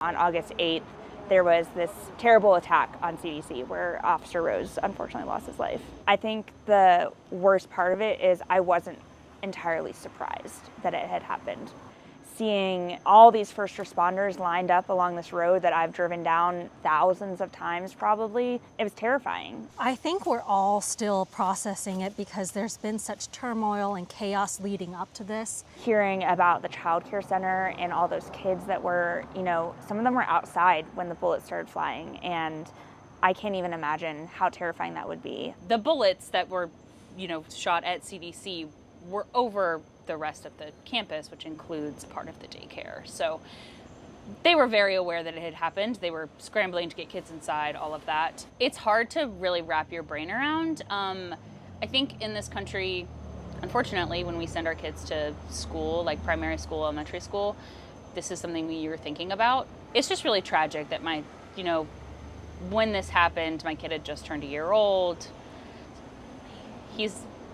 On August 8th, there was this terrible attack on CDC where Officer Rose unfortunately lost his life. I think the worst part of it is I wasn't entirely surprised that it had happened. Seeing all these first responders lined up along this road that I've driven down thousands of times probably, it was terrifying. I think we're all still processing it because there's been such turmoil and chaos leading up to this. Hearing about the child care center and all those kids that were, some of them were outside when the bullets started flying, and I can't even imagine how terrifying that would be. The bullets that were, shot at CDC were over the rest of the campus, which includes part of the daycare. So they were very aware that it had happened. They were scrambling to get kids inside, all of that. It's hard to really wrap your brain around. I think in this country, unfortunately, when we send our kids to school, like primary school, elementary school, this is something we were thinking about. It's just really tragic that when this happened, my kid had just turned a year old.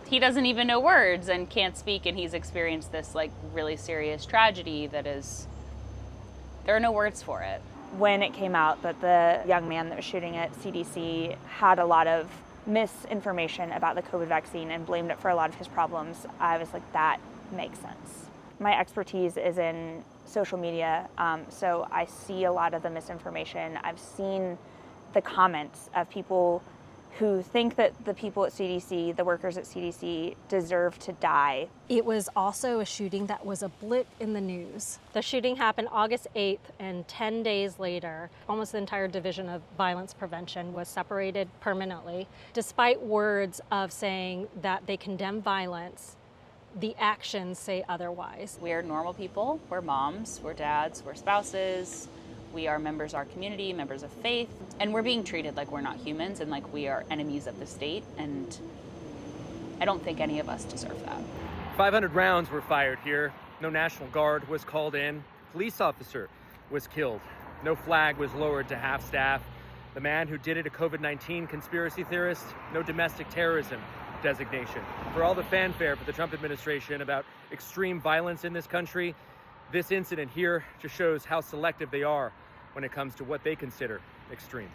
He doesn't even know words and can't speak, and he's experienced this really serious tragedy that there are no words for it. When it came out that the young man that was shooting at CDC had a lot of misinformation about the COVID vaccine and blamed it for a lot of his problems, I was like, that makes sense. My expertise is in social media, so I see a lot of the misinformation. I've seen the comments of people who think that the people at CDC, the workers at CDC, deserve to die. It was also a shooting that was a blip in the news. The shooting happened August 8th, and 10 days later, almost the entire division of violence prevention was separated permanently. Despite words of saying that they condemn violence, the actions say otherwise. We're normal people. We're moms, we're dads, we're spouses. We are members of our community, members of faith, and we're being treated like we're not humans and like we are enemies of the state, and I don't think any of us deserve that. 500 rounds were fired here. No National Guard was called in. Police officer was killed. No flag was lowered to half staff. The man who did it, a COVID-19 conspiracy theorist. No domestic terrorism designation. For all the fanfare for the Trump administration about extreme violence in this country, this incident here just shows how selective they are when it comes to what they consider extreme.